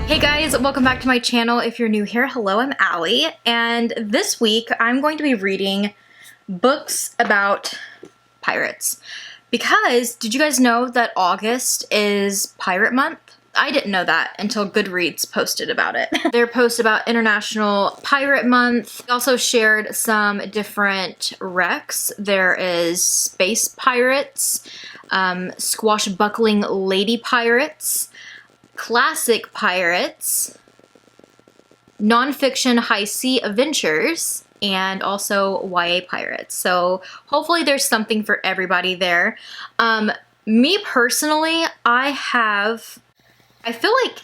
Hey guys, welcome back to my channel. If you're new here, hello, I'm Allie, and this week I'm going to be reading books about pirates. Because, did you guys know that August is Pirate Month? I didn't know that until Goodreads posted about it. Their post about International Pirate Month also shared some different recs. There is Space Pirates, Squashbuckling Lady Pirates, Classic Pirates, Nonfiction High Sea Adventures, and also YA Pirates. So hopefully there's something for everybody there. Me personally, I feel like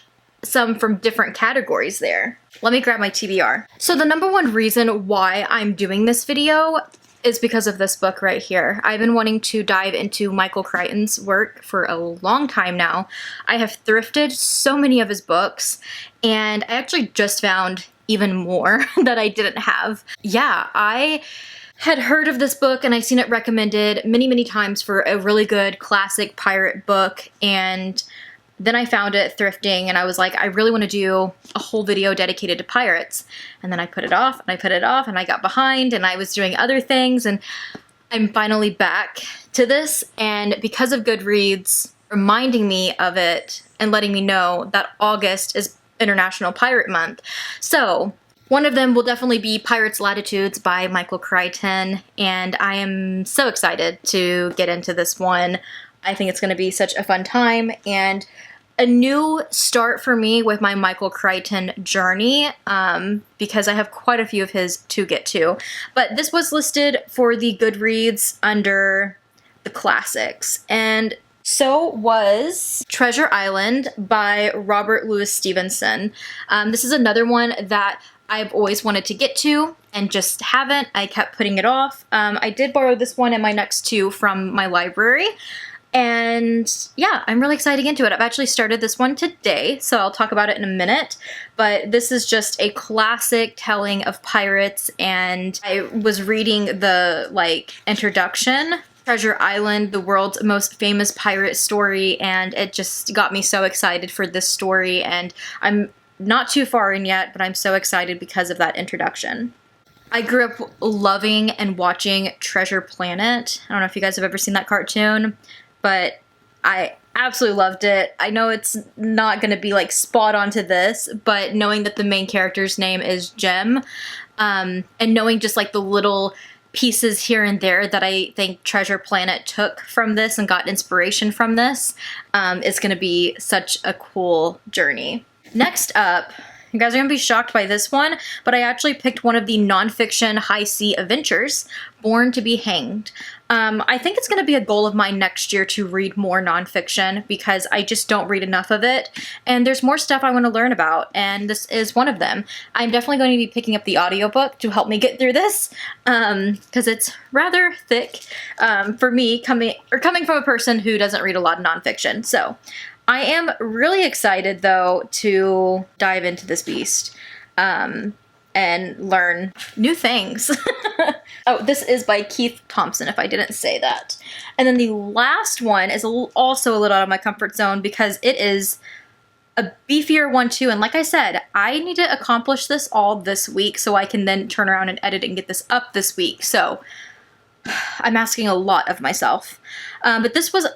some from different categories there. Let me grab my TBR. So the number one reason why I'm doing this video is because of this book right here. I've been wanting to dive into Michael Crichton's work for a long time now. I have thrifted so many of his books, and I actually just found even more that I didn't have. Yeah, I had heard of this book and I've seen it recommended many, many times for a really good classic pirate book, and then I found it thrifting and I was like, I really want to do a whole video dedicated to pirates. And then I put it off and I put it off and I got behind and I was doing other things, and I'm finally back to this. And because of Goodreads reminding me of it and letting me know that August is International Pirate Month. So one of them will definitely be Pirates Latitudes by Michael Crichton. And I am so excited to get into this one. I think it's going to be such a fun time and a new start for me with my Michael Crichton journey, because I have quite a few of his to get to. But this was listed for the Goodreads under the classics, and so was Treasure Island by Robert Louis Stevenson. This is another one that I've always wanted to get to and just haven't. I kept putting it off. I did borrow this one and my next two from my library. And yeah, I'm really excited to get into it. I've actually started this one today, so I'll talk about it in a minute. But this is just a classic telling of pirates, and I was reading the, introduction. Treasure Island, the world's most famous pirate story, and it just got me so excited for this story, and I'm not too far in yet, but I'm so excited because of that introduction. I grew up loving and watching Treasure Planet. I don't know if you guys have ever seen that cartoon, but I absolutely loved it. I know it's not going to be spot on to this, but knowing that the main character's name is Jem, and knowing just the little pieces here and there that I think Treasure Planet took from this and got inspiration from this, is going to be such a cool journey. Next up, you guys are going to be shocked by this one, but I actually picked one of the nonfiction high sea adventures, Born to be Hanged. I think it's going to be a goal of mine next year to read more nonfiction because I just don't read enough of it, and there's more stuff I want to learn about, and this is one of them. I'm definitely going to be picking up the audiobook to help me get through this, because it's rather thick for me, coming from a person who doesn't read a lot of nonfiction. So I am really excited, though, to dive into this beast and learn new things. Oh, this is by Keith Thomson, if I didn't say that. And then the last one is also a little out of my comfort zone because it is a beefier one, too. And like I said, I need to accomplish this all this week so I can then turn around and edit and get this up this week. So I'm asking a lot of myself. But this was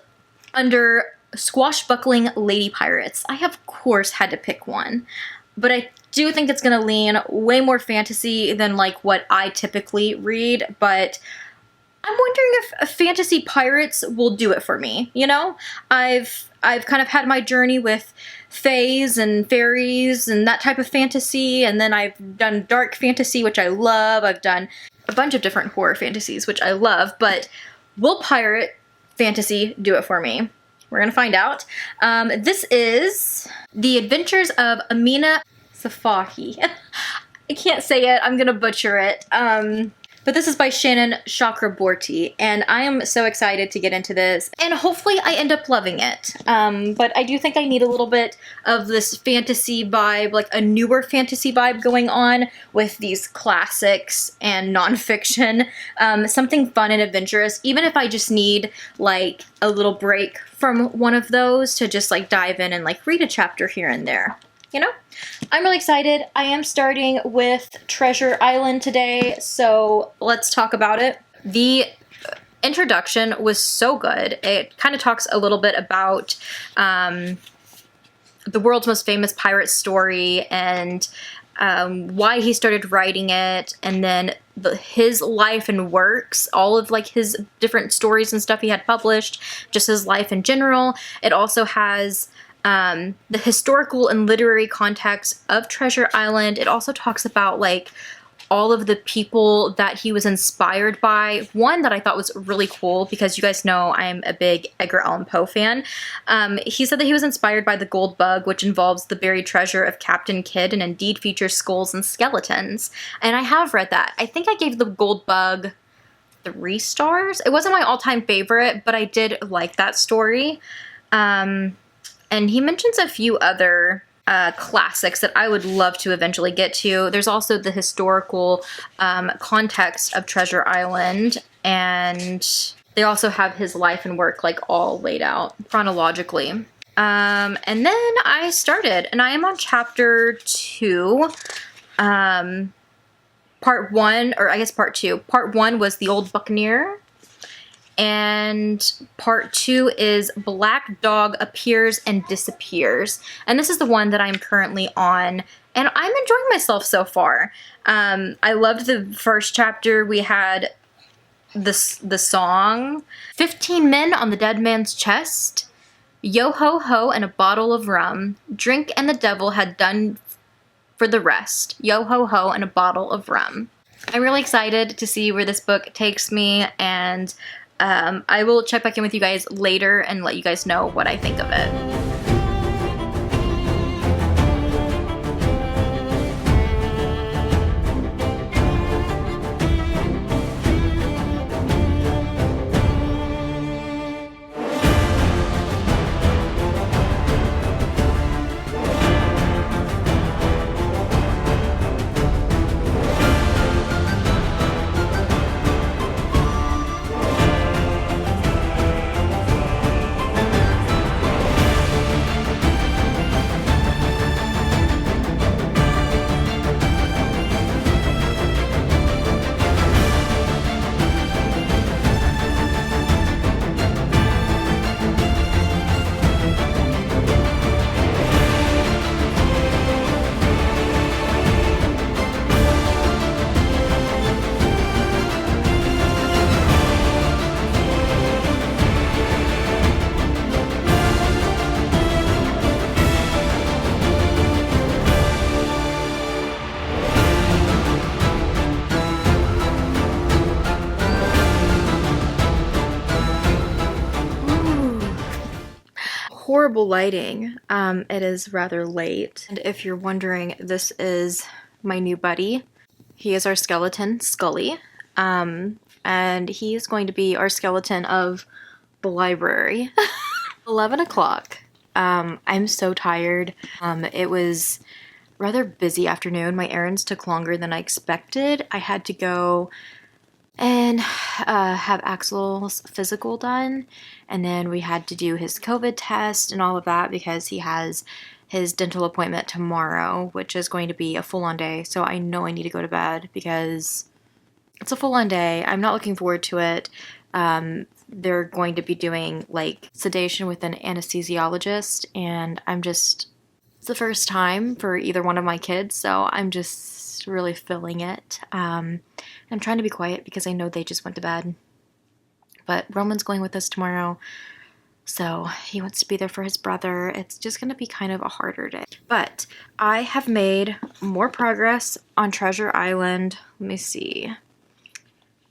under Squashbuckling Lady Pirates. I, of course, had to pick one, but I do think it's going to lean way more fantasy than what I typically read, but I'm wondering if fantasy pirates will do it for me, you know? I've kind of had my journey with fays and fairies and that type of fantasy, and then I've done dark fantasy, which I love. I've done a bunch of different horror fantasies, which I love, but will pirate fantasy do it for me? We're gonna find out. This is The Adventures of Amina Safahi. I can't say it, I'm gonna butcher it. But this is by Shannon Chakraborty, and I am so excited to get into this, and hopefully I end up loving it. But I do think I need a little bit of this fantasy vibe, like a newer fantasy vibe going on with these classics and nonfiction. Something fun and adventurous, even if I just need like a little break from one of those to just like dive in and like read a chapter here and there. you know, I'm really excited. I am starting with Treasure Island today, so let's talk about it. The introduction was so good. It kind of talks a little bit about the world's most famous pirate story and why he started writing it, and then his life and works, all of like his different stories and stuff he had published, just his life in general. It also has the historical and literary context of Treasure Island. It also talks about like all of the people that he was inspired by. One that I thought was really cool, because you guys know I'm a big Edgar Allan Poe fan. He said that he was inspired by The Gold Bug, which involves the buried treasure of Captain Kidd and indeed features skulls and skeletons. And I have read that. I think I gave The Gold Bug 3 stars. It wasn't my all-time favorite, but I did like that story. And he mentions a few other classics that I would love to eventually get to. There's also the historical context of Treasure Island, and they also have his life and work like all laid out chronologically. And then I started, and I am on chapter 2, part 1, or I guess part 2. Part 1 was The Old Buccaneer, and part 2 is Black Dog Appears and Disappears. And this is the one that I'm currently on, and I'm enjoying myself so far. I loved the first chapter. We had the song, 15 men on the dead man's chest, yo ho ho and a bottle of rum, drink and the devil had done for the rest, yo ho ho and a bottle of rum. I'm really excited to see where this book takes me, and I will check back in with you guys later and let you guys know what I think of it. Horrible lighting. It is rather late. And if you're wondering, this is my new buddy. He is our skeleton, Scully. And he is going to be our skeleton of the library. 11 o'clock. I'm so tired. It was rather busy afternoon. My errands took longer than I expected. I had to go and have Axel's physical done, and then we had to do his COVID test and all of that because he has his dental appointment tomorrow, which is going to be a full-on day. So I know I need to go to bed because it's a full-on day. I'm not looking forward to it. They're going to be doing like sedation with an anesthesiologist, and it's the first time for either one of my kids, so I'm just really feeling it. I'm trying to be quiet because I know they just went to bed. But Roman's going with us tomorrow, so he wants to be there for his brother. It's just going to be kind of a harder day. But I have made more progress on Treasure Island. Let me see.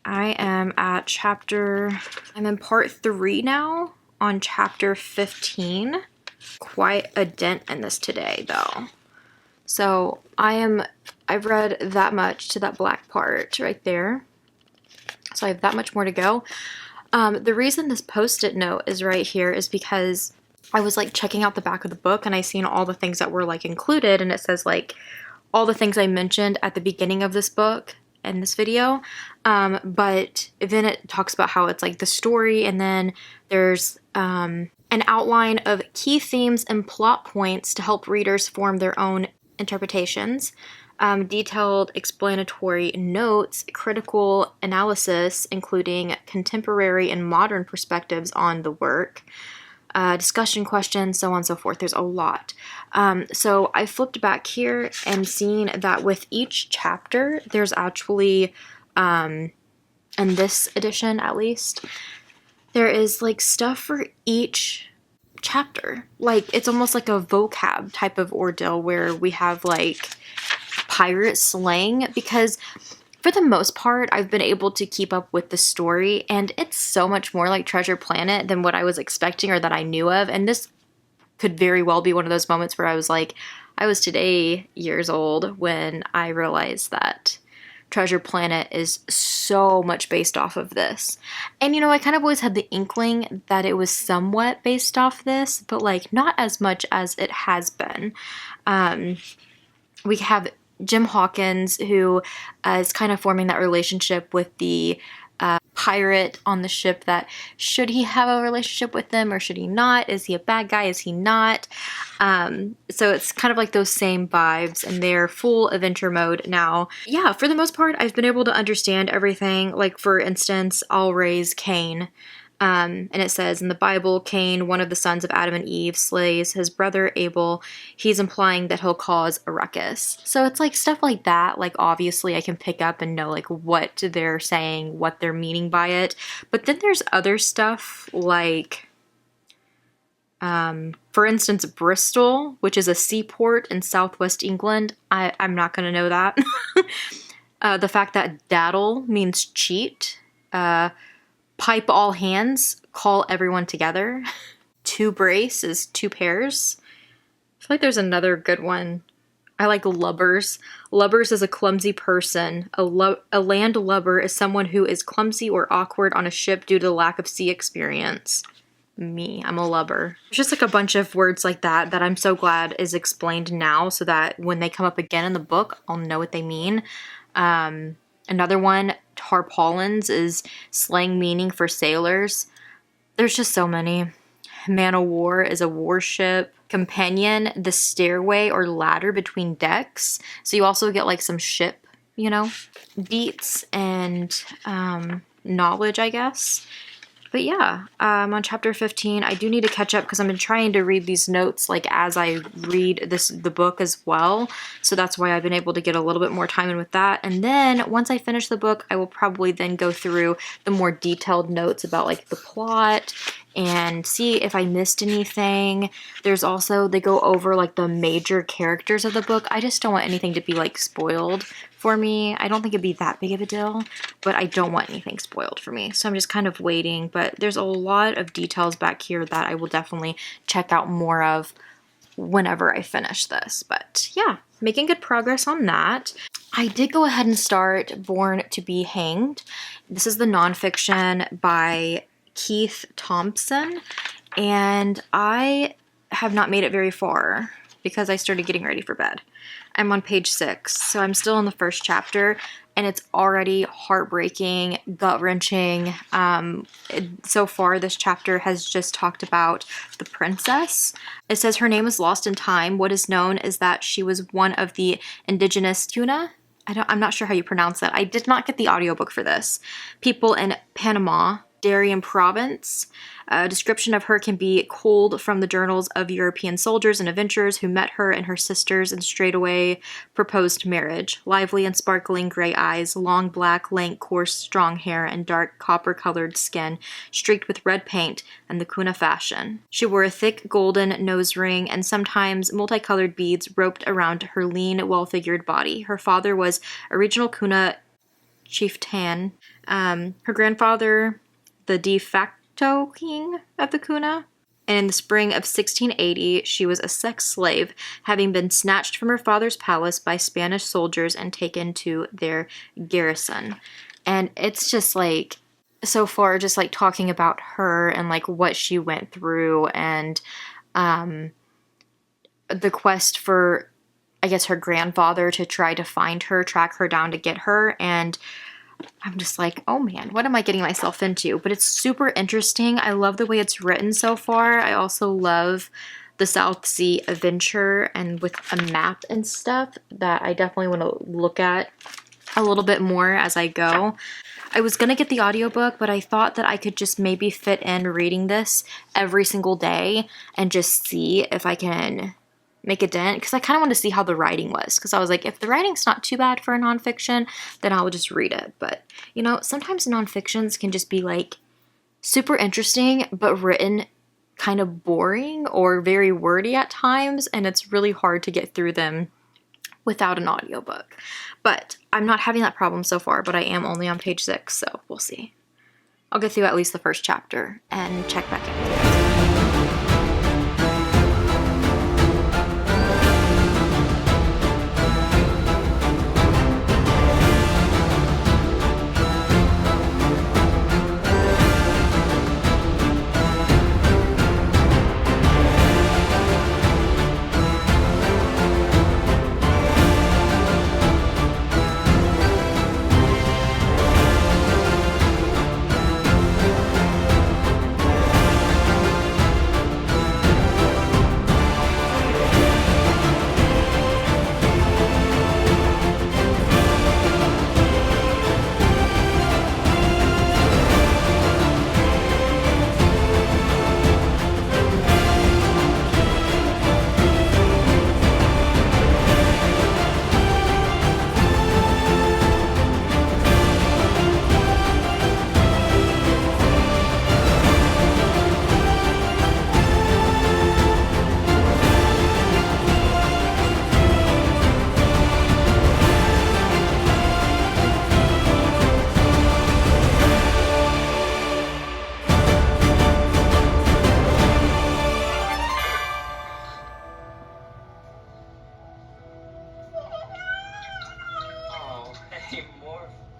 I am at I'm in part 3 now, on chapter 15. Quite a dent in this today, though. So I've read that much to that black part right there. So I have that much more to go. The reason this post-it note is right here is because I was like checking out the back of the book and I seen all the things that were like included, and it says like all the things I mentioned at the beginning of this book and this video. But then it talks about how it's like the story, and then there's and an outline of key themes and plot points to help readers form their own interpretations, detailed explanatory notes, critical analysis, including contemporary and modern perspectives on the work, discussion questions, so on and so forth. There's a lot. So I flipped back here and seen that with each chapter, there's actually, in this edition at least, there is like stuff for each chapter. Like it's almost like a vocab type of ordeal where we have like pirate slang, because for the most part I've been able to keep up with the story, and it's so much more like Treasure Planet than what I was expecting or that I knew of. And this could very well be one of those moments where I was like, I was today years old when I realized that Treasure Planet is so much based off of this. And you know, I kind of always had the inkling that it was somewhat based off this, but like not as much as it has been. We have Jim Hawkins, who is kind of forming that relationship with the pirate on the ship, that should he have a relationship with them or should he not? Is he a bad guy? Is he not? So it's kind of like those same vibes, and they're full adventure mode now. Yeah, for the most part, I've been able to understand everything. Like, for instance, I'll raise Cain. And it says in the Bible, Cain, one of the sons of Adam and Eve, slays his brother Abel. He's implying that he'll cause a ruckus. So it's like stuff like that. Like, obviously I can pick up and know like what they're saying, what they're meaning by it. But then there's other stuff like, for instance, Bristol, which is a seaport in southwest England. I'm not going to know that. The fact that daddle means cheat. Pipe all hands, call everyone together. Two brace is two pairs. I feel like there's another good one. I like lubbers. Lubbers is a clumsy person. A land lubber is someone who is clumsy or awkward on a ship due to the lack of sea experience. Me, I'm a lubber. There's just like a bunch of words like that that I'm so glad is explained now, so that when they come up again in the book, I'll know what they mean. Another one, tarpaulins, is slang meaning for sailors. There's just so many. Man o' war is a warship. Companion, the stairway or ladder between decks. So you also get like some ship, you know, deets and knowledge, I guess. But yeah, on chapter 15, I do need to catch up because I've been trying to read these notes like as I read the book as well. So that's why I've been able to get a little bit more time in with that. And then once I finish the book, I will probably then go through the more detailed notes about like the plot and see if I missed anything. There's also, they go over like the major characters of the book. I just don't want anything to be like spoiled for me. I don't think it'd be that big of a deal, but I don't want anything spoiled for me. So I'm just kind of waiting, but there's a lot of details back here that I will definitely check out more of whenever I finish this. But yeah, making good progress on that. I did go ahead and start Born to be Hanged. This is the nonfiction by Keith Thomson, and I have not made it very far because I started getting ready for bed. I'm on page 6, so I'm still in the first chapter, and it's already heartbreaking, gut-wrenching. So far, this chapter has just talked about the princess. It says her name is lost in time. What is known is that she was one of the indigenous Kuna. I'm not sure how you pronounce that. I did not get the audiobook for this. People in Panama, Darien province. A description of her can be culled from the journals of European soldiers and adventurers who met her and her sisters and straightway proposed marriage. Lively and sparkling gray eyes, long black, lank, coarse, strong hair, and dark copper-colored skin, streaked with red paint and the Kuna fashion. She wore a thick golden nose ring and sometimes multicolored beads roped around her lean, well-figured body. Her father was a regional Kuna chieftain. Her grandfather, the de facto king of the Kuna. And in the spring of 1680, she was a sex slave, having been snatched from her father's palace by Spanish soldiers and taken to their garrison. And it's just like, so far, just like talking about her and like what she went through and the quest for, I guess, her grandfather to try to find her, track her down to get her. And I'm just like, oh man, what am I getting myself into? But it's super interesting. I love the way it's written so far. I also love the South Sea adventure and with a map and stuff that I definitely want to look at a little bit more as I go. I was going to get the audiobook, but I thought that I could just maybe fit in reading this every single day and just see if I can make a dent, because I kind of want to see how the writing was, because I was like, if the writing's not too bad for a nonfiction, then I'll just read it. But, you know, sometimes nonfictions can just be like super interesting, but written kind of boring or very wordy at times, and it's really hard to get through them without an audiobook. But I'm not having that problem so far, but I am only on page 6, so we'll see. I'll get through at least the first chapter and check back in with you guys.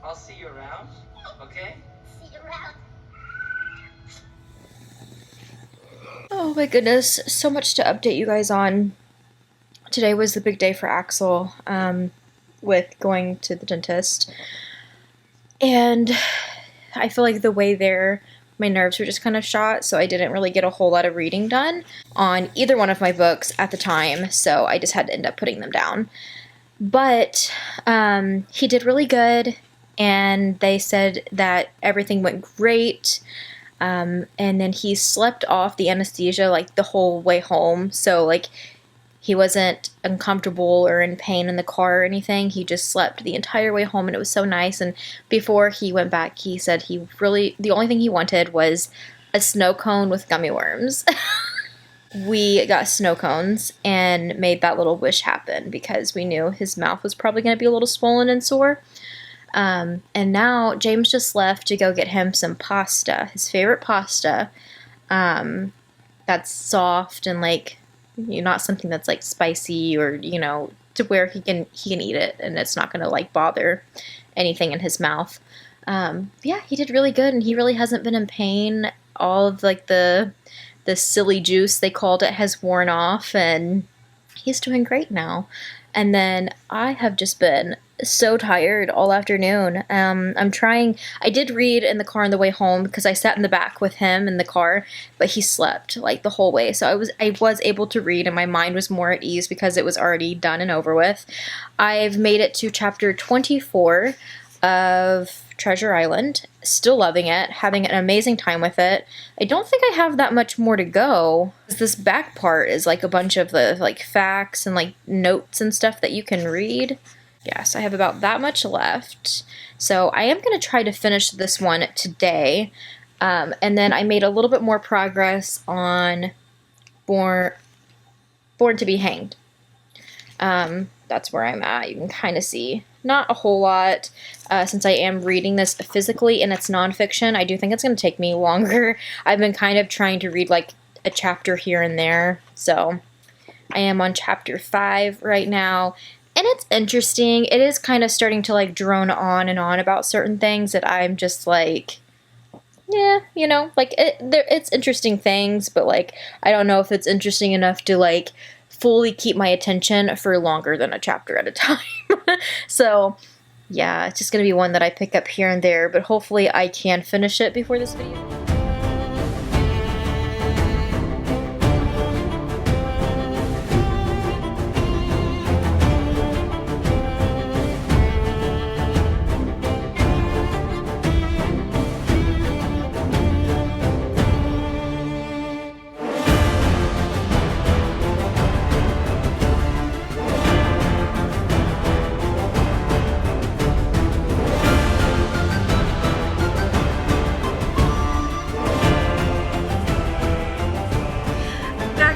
I'll see you around, okay? See you around. Oh my goodness, so much to update you guys on. Today was the big day for Axel, with going to the dentist. And I feel like the way there, my nerves were just kind of shot, so I didn't really get a whole lot of reading done on either one of my books at the time, so I just had to end up putting them down. But he did really good, and they said that everything went great. And then he slept off the anesthesia like the whole way home, so like he wasn't uncomfortable or in pain in the car or anything. He just slept the entire way home, and it was so nice. And before he went back, he said he really, the only thing he wanted was a snow cone with gummy worms. We got snow cones and made that little wish happen because we knew his mouth was probably going to be a little swollen and sore. And now James just left to go get him some pasta, his favorite pasta. That's soft and like, you know, not something that's like spicy or, you know, to where he can eat it and it's not going to like bother anything in his mouth. Yeah, he did really good, and he really hasn't been in pain. All of like the silly juice, they called it, has worn off, and he's doing great now. And then I have just been so tired all afternoon. I did read in the car on the way home because I sat in the back with him in the car, but he slept like the whole way. So I was able to read, and my mind was more at ease because it was already done and over with. I've made it to chapter 24 of Treasure Island. Still loving it, having an amazing time with it. I don't think I have that much more to go. This back part is like a bunch of the like facts and like notes and stuff that you can read. Yes, I have about that much left. So I am going to try to finish this one today. And then I made a little bit more progress on Born to be Hanged. That's where I'm at. You can kind of see. Not a whole lot, since I am reading this physically and it's nonfiction. I do think it's going to take me longer. I've been kind of trying to read like a chapter here and there. So I am on chapter 5 right now. And it's interesting. It is kind of starting to like drone on and on about certain things that I'm just like, yeah, you know, like it's interesting things, but like I don't know if it's interesting enough to like fully keep my attention for longer than a chapter at a time. So yeah, it's just gonna be one that I pick up here and there, but hopefully I can finish it before this video.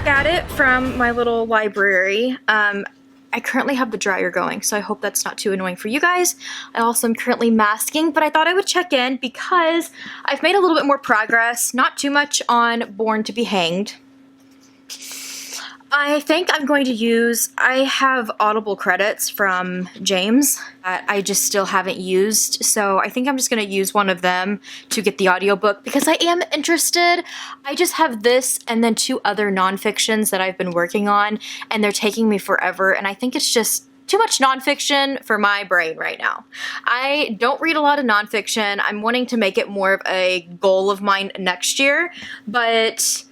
At it from my little library. I currently have the dryer going, so I hope that's not too annoying for you guys. I also am currently masking, but I thought I would check in because I've made a little bit more progress, not too much on Born to be Hanged. I think I'm going to use, I have Audible credits from James that I just still haven't used, so I think I'm just going to use one of them to get the audiobook because I am interested. I just have this and then 2 other nonfictions that I've been working on, and they're taking me forever, and I think it's just too much nonfiction for my brain right now. I don't read a lot of nonfiction. I'm wanting to make it more of a goal of mine next year, but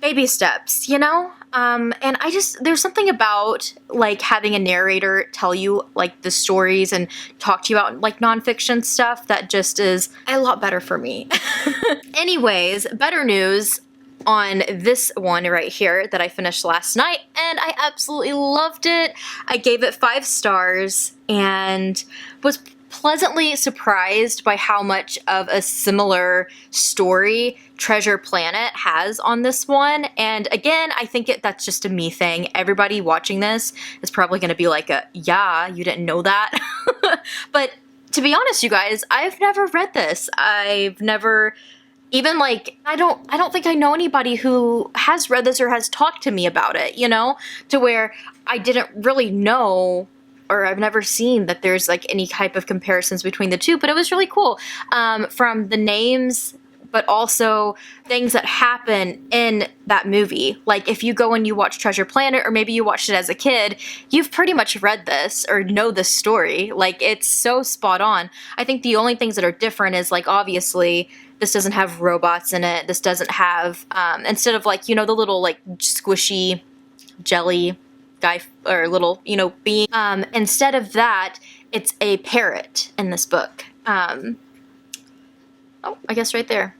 baby steps, you know? And there's something about, like, having a narrator tell you, like, the stories and talk to you about, like, nonfiction stuff that just is a lot better for me. Anyways, better news on this one right here that I finished last night, and I absolutely loved it. I gave it 5 stars and was pleasantly surprised by how much of a similar story Treasure Planet has on this one. And again, I think that's just a me thing. Everybody watching this is probably going to be like, yeah, you didn't know that. But to be honest, you guys, I've never read this. I've never even, like, I don't think I know anybody who has read this or has talked to me about it, you know, to where I didn't really know, or I've never seen that there's, like, any type of comparisons between the two, but it was really cool. From the names, but also things that happen in that movie. Like, if you go and you watch Treasure Planet, or maybe you watched it as a kid, you've pretty much read this or know this story. Like, it's so spot on. I think the only things that are different is, like, obviously, this doesn't have robots in it. This doesn't have, instead of, like, you know, the little, like, squishy jelly guy or little, you know, being, instead of that, it's a parrot in this book. Oh, I guess right there.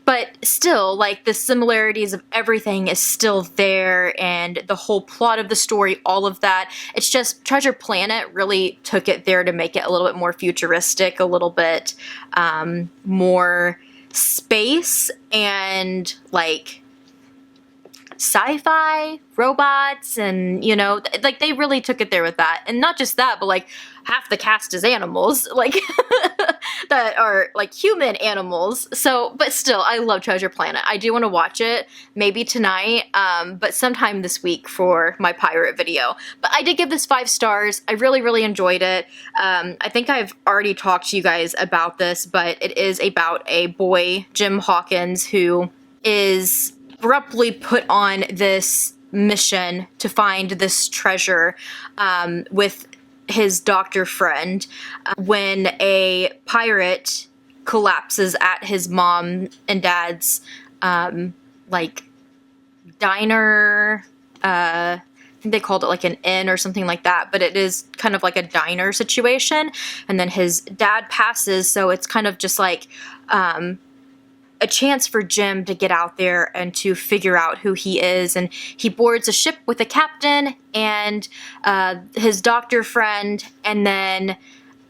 But still, like, the similarities of everything is still there, and the whole plot of the story, all of that. It's just Treasure Planet really took it there to make it a little bit more futuristic, a little bit more space and, like, sci-fi, robots, and, you know, like, they really took it there with that. And not just that, but, like, half the cast is animals, like, that are, like, human animals. So, but still, I love Treasure Planet. I do want to watch it, maybe tonight, but sometime this week for my pirate video. But I did give this 5 stars. I really, really enjoyed it. I think I've already talked to you guys about this, but it is about a boy, Jim Hawkins, who is abruptly put on this mission to find this treasure with his doctor friend when a pirate collapses at his mom and dad's like diner. I think they called it like an inn or something like that, but it is kind of like a diner situation. And then his dad passes, so it's kind of just like a chance for Jim to get out there and to figure out who he is. And he boards a ship with a captain and his doctor friend, and then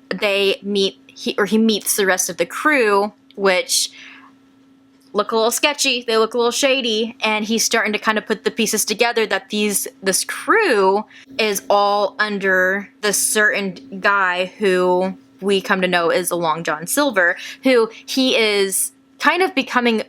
they meet, he meets the rest of the crew, which look a little sketchy, they look a little shady, and he's starting to kind of put the pieces together that this crew is all under this certain guy who we come to know is Long John Silver, who he is kind of becoming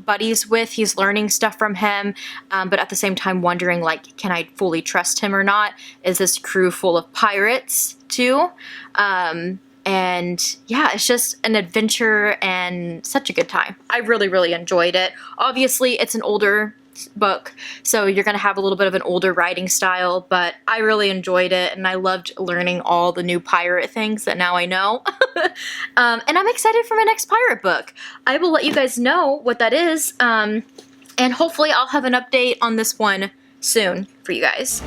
buddies with. He's learning stuff from him, but at the same time wondering, like, can I fully trust him or not? Is this crew full of pirates too? And yeah, it's just an adventure and such a good time. I really, really enjoyed it. Obviously, it's an older book, so you're going to have a little bit of an older writing style, but I really enjoyed it, and I loved learning all the new pirate things that now I know. And I'm excited for my next pirate book. I will let you guys know what that is, and hopefully I'll have an update on this one soon for you guys.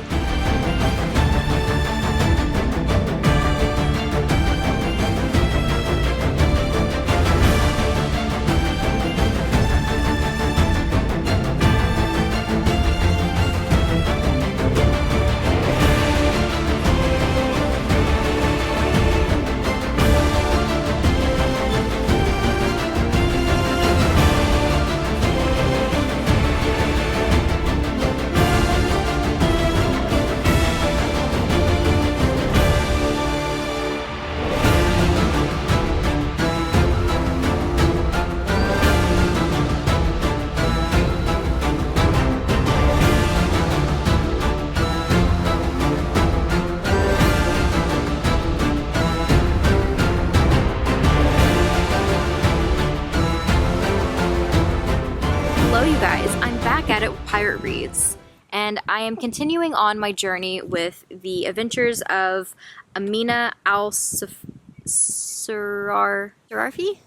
Hello you guys, I'm back at it with Pirate Reads, and I am continuing on my journey with the Adventures of Amina al-Sirafi?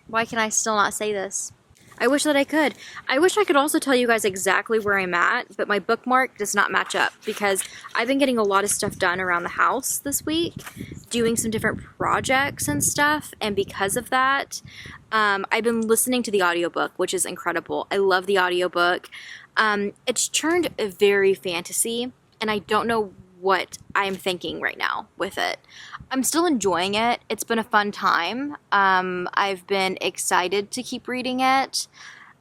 Why can I still not say this? I wish that I could. I wish I could also tell you guys exactly where I'm at, but my bookmark does not match up because I've been getting a lot of stuff done around the house this week, doing some different projects and stuff, and because of that, I've been listening to the audiobook, which is incredible. I love the audiobook. It's turned very fantasy, and I don't know what I'm thinking right now with it. I'm still enjoying it. It's been a fun time. I've been excited to keep reading it.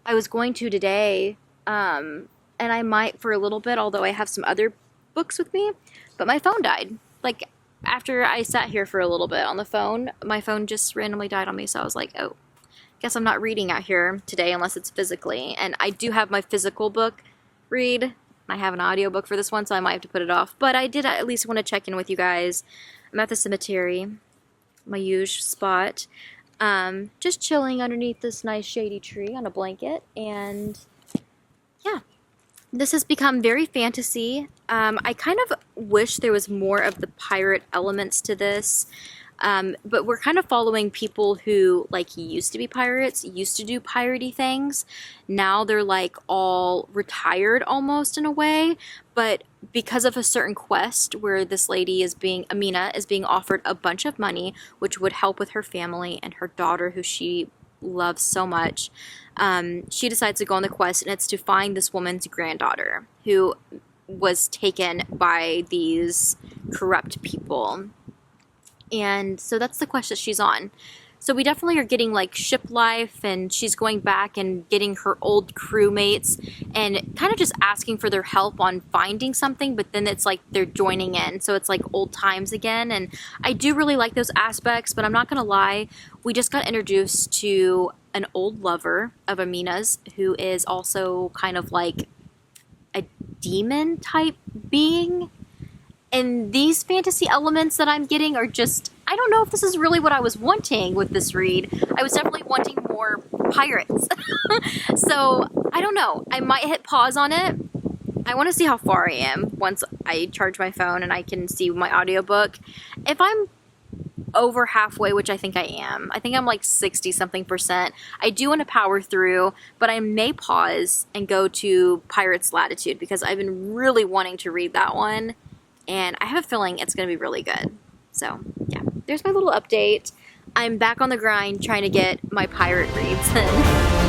I was going to today, and I might for a little bit, although I have some other books with me, but my phone died. Like, after I sat here for a little bit on the phone, my phone just randomly died on me, so I was like, oh, guess I'm not reading out here today unless it's physically. And I do have my physical book read. I have an audiobook for this one, so I might have to put it off. But I did at least want to check in with you guys. I'm at the cemetery, my usual spot. Just chilling underneath this nice shady tree on a blanket. And yeah, this has become very fantasy. I kind of wish there was more of the pirate elements to this. But we're kind of following people who, like, used to be pirates, used to do piratey things. Now they're, like, all retired almost in a way. But because of a certain quest where this lady is Amina is being offered a bunch of money, which would help with her family and her daughter, who she loves so much, she decides to go on the quest, and it's to find this woman's granddaughter who was taken by these corrupt people. And so that's the quest that she's on. So we definitely are getting, like, ship life, and she's going back and getting her old crewmates and kind of just asking for their help on finding something, but then it's like they're joining in. So it's like old times again. And I do really like those aspects, but I'm not going to lie. We just got introduced to an old lover of Amina's who is also kind of like a demon type being. And these fantasy elements that I'm getting are just, I don't know if this is really what I was wanting with this read. I was definitely wanting more pirates. So, I don't know. I might hit pause on it. I want to see how far I am once I charge my phone and I can see my audiobook. If I'm over halfway, which I think I am, I think I'm like 60-something%, I do want to power through, but I may pause and go to Pirates Latitude because I've been really wanting to read that one. And I have a feeling it's going to be really good. So, yeah. There's my little update. I'm back on the grind trying to get my pirate reads in.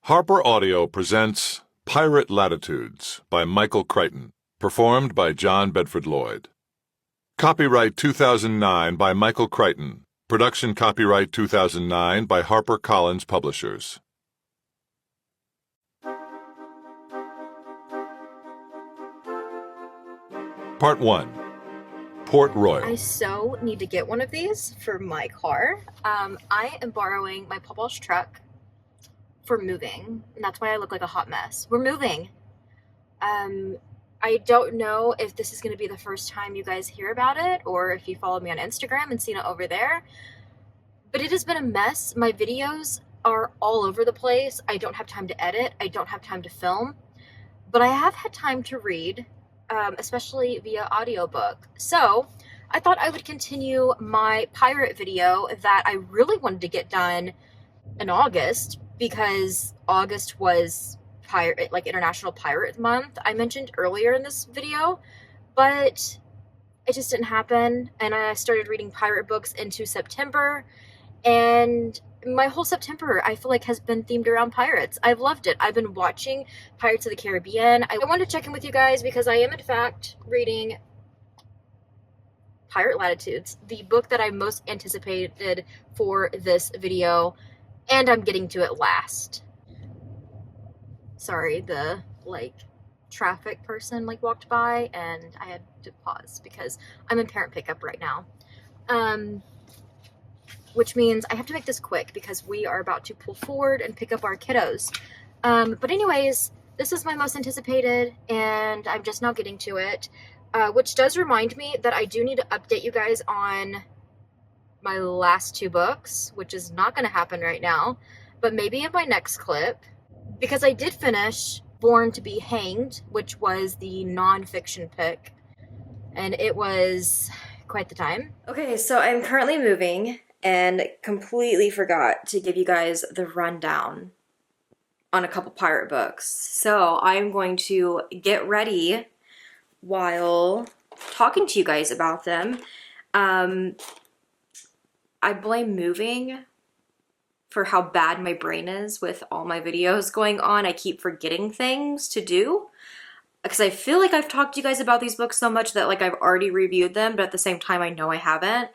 Harper Audio presents Pirate Latitudes by Michael Crichton, performed by John Bedford Lloyd. Copyright 2009 by Michael Crichton. Production copyright 2009 by HarperCollins Publishers. Part 1. Port Royal. I so need to get one of these for my car. I am borrowing my Papa's truck for moving, and that's why I look like a hot mess. We're moving. I don't know if this is going to be the first time you guys hear about it, or if you follow me on Instagram and seen it over there, but it has been a mess. My videos are all over the place. I don't have time to edit. I don't have time to film, but I have had time to read, especially via audiobook. So I thought I would continue my pirate video that I really wanted to get done in August, because August was International Pirate Month, I mentioned earlier in this video, but it just didn't happen. And I started reading pirate books into September, and my whole September I feel like has been themed around pirates. I've loved it. I've been watching Pirates of the Caribbean. I wanted to check in with you guys because I am in fact reading Pirate Latitudes, the book that I most anticipated for this video, and I'm getting to it last. Sorry, the traffic person walked by and I had to pause because I'm in parent pickup right now. Which means I have to make this quick because we are about to pull forward and pick up our kiddos. But anyways, this is my most anticipated and I'm just now getting to it. Which does remind me that I do need to update you guys on my last two books, which is not going to happen right now, but maybe in my next clip, because I did finish Born to Be Hanged, which was the non-fiction pick, and it was quite the time. Okay, so I'm currently moving and completely forgot to give you guys the rundown on a couple pirate books. So I'm going to get ready while talking to you guys about them. I blame moving for how bad my brain is with all my videos going on. I keep forgetting things to do because I feel like I've talked to you guys about these books so much that I've already reviewed them, but at the same time I know I haven't.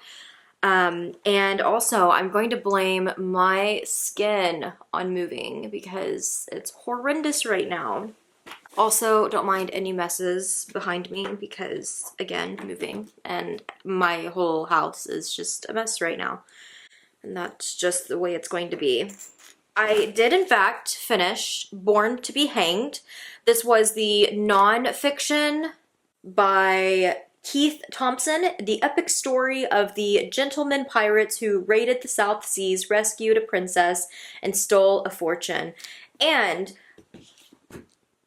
And also I'm going to blame my skin on moving because it's horrendous right now. Also, don't mind any messes behind me because, again, moving, and my whole house is just a mess right now. And that's just the way it's going to be. I did, in fact, finish Born to Be Hanged. This was the non-fiction by Keith Thomson, the epic story of the gentlemen pirates who raided the South Seas, rescued a princess, and stole a fortune. And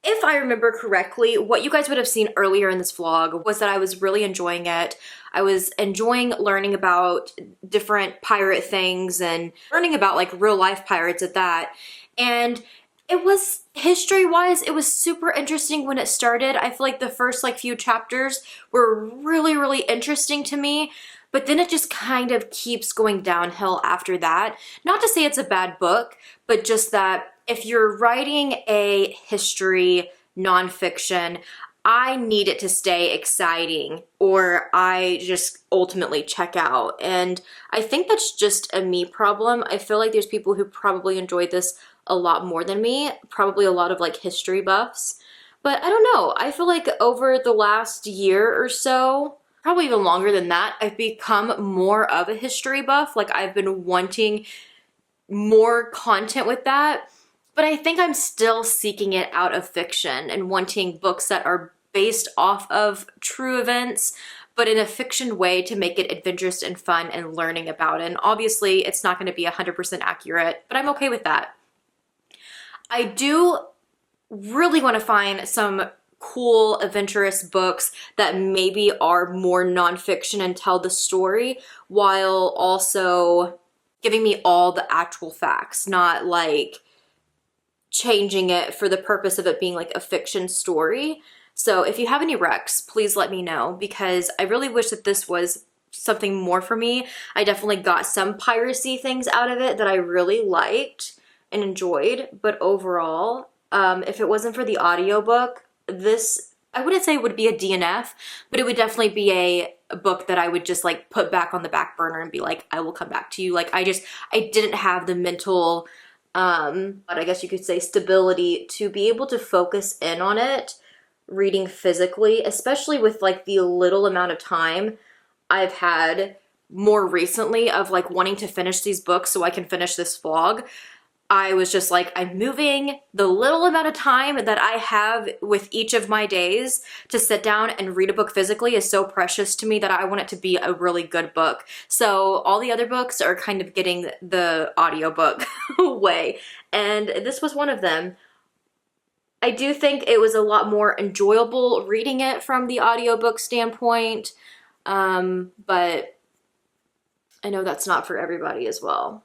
if I remember correctly, what you guys would have seen earlier in this vlog was that I was really enjoying it. I was enjoying learning about different pirate things and learning about real life pirates at that. And it was, history-wise, it was super interesting when it started. I feel like the first few chapters were really, really interesting to me. But then it just kind of keeps going downhill after that. Not to say it's a bad book, but just that if you're writing a history nonfiction, I need it to stay exciting or I just ultimately check out. And I think that's just a me problem. I feel like there's people who probably enjoyed this a lot more than me, probably a lot of history buffs. But I don't know, I feel like over the last year or so, probably even longer than that, I've become more of a history buff. I've been wanting more content with that. But I think I'm still seeking it out of fiction and wanting books that are based off of true events, but in a fiction way to make it adventurous and fun and learning about it. And obviously it's not going to be 100% accurate, but I'm okay with that. I do really want to find some cool adventurous books that maybe are more nonfiction and tell the story while also giving me all the actual facts, not changing it for the purpose of it being a fiction story. So if you have any recs, please let me know because I really wish that this was something more for me. I definitely got some piracy things out of it that I really liked. and enjoyed, but overall, if it wasn't for the audiobook, this, I wouldn't say it would be a DNF, but it would definitely be a book that I would just like put back on the back burner and be like, I will come back to you. Like I didn't have the mental, but I guess you could say stability to be able to focus in on it, reading physically, especially with like the little amount of time I've had more recently of like wanting to finish these books so I can finish this vlog. I was just like, I'm moving the little amount of time that I have with each of my days to sit down and read a book physically is so precious to me that I want it to be a really good book. So all the other books are kind of getting the audiobook way, and this was one of them. I do think it was a lot more enjoyable reading it from the audiobook standpoint, but I know that's not for everybody as well.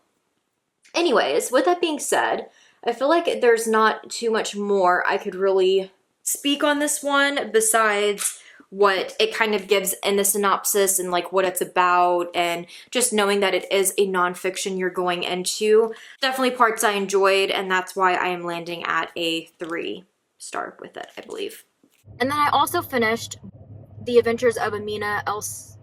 Anyways, with that being said, I feel like there's not too much more I could really speak on this one besides what it kind of gives in the synopsis and like what it's about, and just knowing that it is a nonfiction you're going into. Definitely parts I enjoyed, and that's why I am landing at a 3-star with it, I believe. And then I also finished The Adventures of Amina al-Sirafi?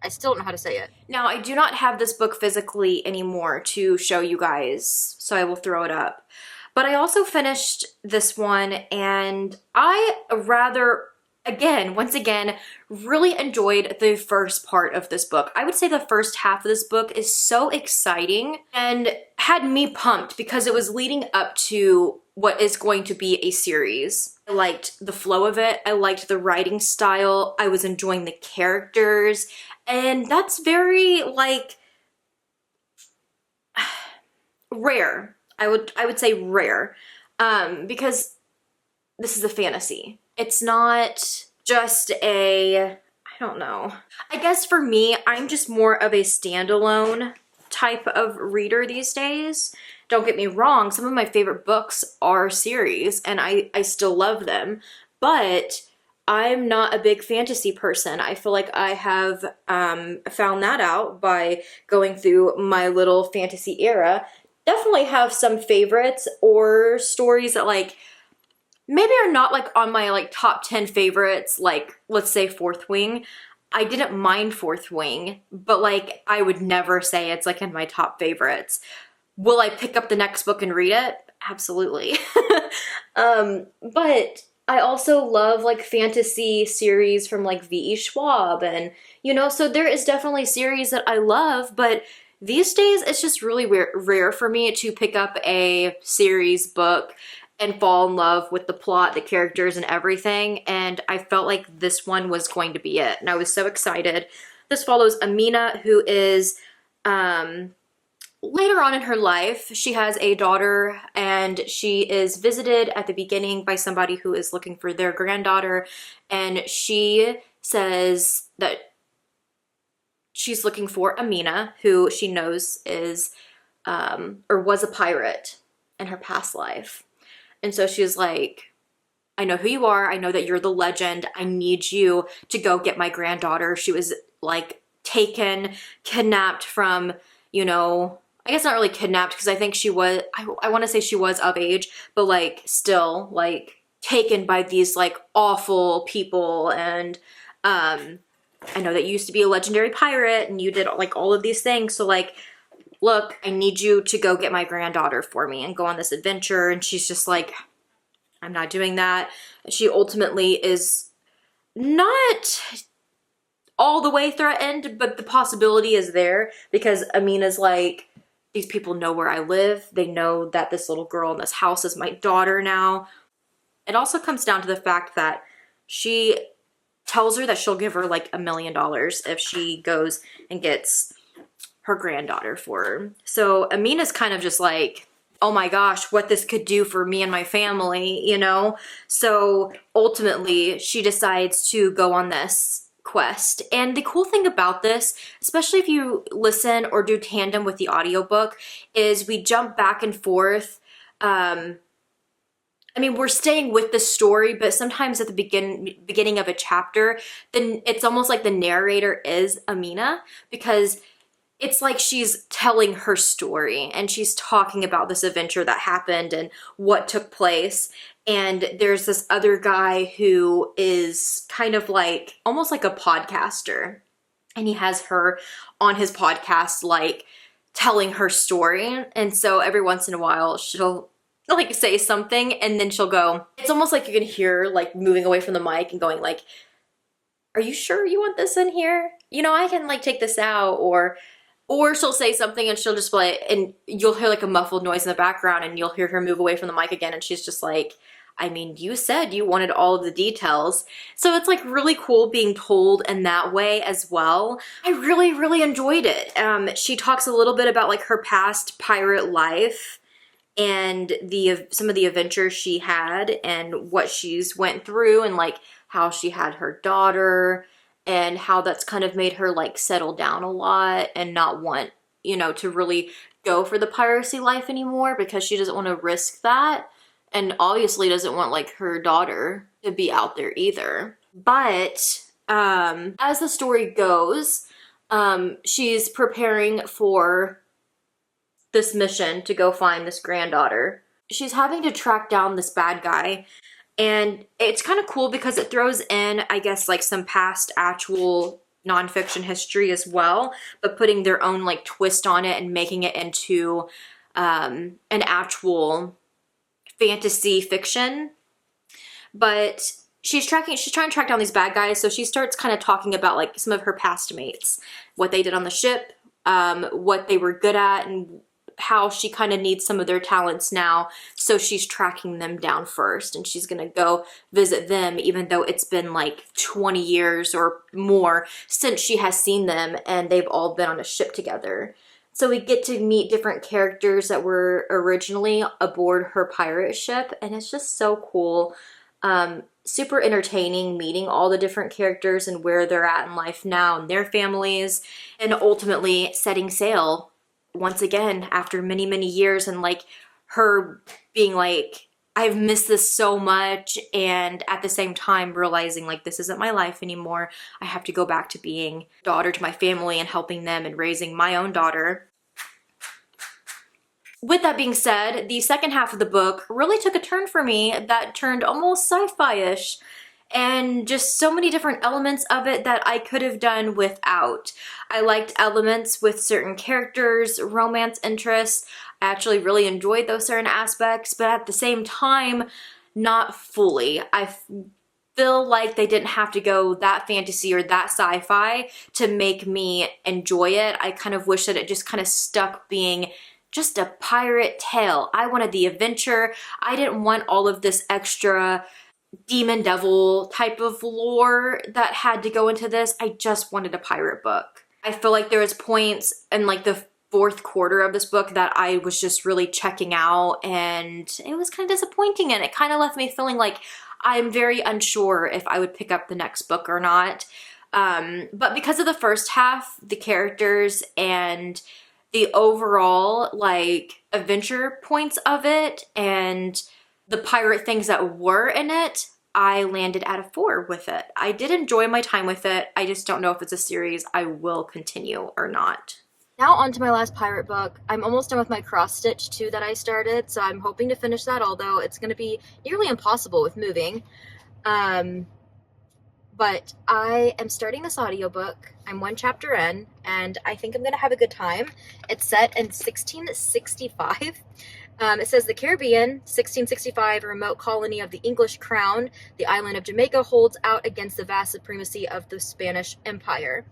I still don't know how to say it. Now, I do not have this book physically anymore to show you guys, so I will throw it up. But I also finished this one, and I once again, really enjoyed the first part of this book. I would say the first half of this book is so exciting and had me pumped because it was leading up to what is going to be a series. I liked the flow of it. I liked the writing style. I was enjoying the characters. And that's very, like, rare. I would say rare. Because this is a fantasy. It's not just I don't know. I guess for me, I'm just more of a standalone type of reader these days. Don't get me wrong, some of my favorite books are series, and I still love them, but I'm not a big fantasy person. I feel like I have found that out by going through my little fantasy era. Definitely have some favorites or stories that like maybe are not like on my like top 10 favorites, like let's say Fourth Wing. I didn't mind Fourth Wing, but like I would never say it's like in my top favorites. Will I pick up the next book and read it? Absolutely. But I also love like fantasy series from like V.E. Schwab, and you know, so there is definitely series that I love, but these days it's just really rare for me to pick up a series book and fall in love with the plot, the characters, and everything, and I felt like this one was going to be it, and I was so excited. This follows Amina, who is later on in her life, she has a daughter, and she is visited at the beginning by somebody who is looking for their granddaughter, and she says that she's looking for Amina, who she knows is or was a pirate in her past life. And so she's like, I know who you are. I know that you're the legend. I need you to go get my granddaughter. She was like taken, kidnapped from, you know, I guess not really kidnapped, because I think she was, I want to say she was of age, but like still like taken by these like awful people. And I know that you used to be a legendary pirate and you did like all of these things. So like, look, I need you to go get my granddaughter for me and go on this adventure. And she's just like, I'm not doing that. She ultimately is not all the way threatened, but the possibility is there, because Amina's like, these people know where I live. They know that this little girl in this house is my daughter now. It also comes down to the fact that she tells her that she'll give her like $1 million if she goes and gets her granddaughter for her. So Amina's kind of just like, oh my gosh, what this could do for me and my family, you know? So ultimately she decides to go on this quest. And the cool thing about this, especially if you listen or do tandem with the audiobook, is we jump back and forth. I mean, we're staying with the story, but sometimes at the beginning of a chapter, then it's almost like the narrator is Amina, because it's like she's telling her story and she's talking about this adventure that happened and what took place. And there's this other guy who is kind of like, almost like a podcaster. And he has her on his podcast, like telling her story. And so every once in a while she'll like say something and then she'll go, it's almost like you can hear like moving away from the mic and going like, are you sure you want this in here? You know, I can like take this out. Or she'll say something and she'll just be like, and you'll hear like a muffled noise in the background and you'll hear her move away from the mic again. And she's just like, I mean, you said you wanted all of the details. So it's like really cool being told in that way as well. I really, really enjoyed it. She talks a little bit about like her past pirate life and some of the adventures she had and what she's went through and like how she had her daughter and how that's kind of made her like settle down a lot and not want, you know, to really go for the piracy life anymore because she doesn't want to risk that. And obviously doesn't want like her daughter to be out there either. But as the story goes, she's preparing for this mission to go find this granddaughter. She's having to track down this bad guy. And it's kind of cool because it throws in, I guess, like some past actual nonfiction history as well, but putting their own like twist on it and making it into an actual fantasy fiction. But she's trying to track down these bad guys, so she starts kind of talking about like some of her past mates, what they did on the ship, what they were good at, and how she kind of needs some of their talents now. So she's tracking them down first, and she's gonna go visit them even though it's been like 20 years or more since she has seen them and they've all been on a ship together. So we get to meet different characters that were originally aboard her pirate ship, and it's just so cool. Super entertaining meeting all the different characters and where they're at in life now and their families, and ultimately setting sail once again after many, many years, and like her being like, I've missed this so much, and at the same time realizing like this isn't my life anymore. I have to go back to being daughter to my family and helping them and raising my own daughter. With that being said, the second half of the book really took a turn for me that turned almost sci-fi-ish, and just so many different elements of it that I could have done without. I liked elements with certain characters, romance interests. I actually really enjoyed those certain aspects, but at the same time, not fully. I feel like they didn't have to go that fantasy or that sci-fi to make me enjoy it. I kind of wish that it just kind of stuck being just a pirate tale. I wanted the adventure. I didn't want all of this extra demon devil type of lore that had to go into this. I just wanted a pirate book. I feel like there was points in like the fourth quarter of this book that I was just really checking out, and it was kind of disappointing, and it kind of left me feeling like I'm very unsure if I would pick up the next book or not. But because of the first half, the characters, and the overall like adventure points of it, and the pirate things that were in it, I landed at a 4 with it. I did enjoy my time with it. I just don't know if it's a series I will continue or not. Now on to my last pirate book. I'm almost done with my cross stitch too that I started, so I'm hoping to finish that, although it's going to be nearly impossible with moving. But I am starting this audiobook. I'm 1 chapter in, and I think I'm going to have a good time. It's set in 1665. It says the Caribbean, 1665, a remote colony of the English crown, the island of Jamaica holds out against the vast supremacy of the Spanish Empire.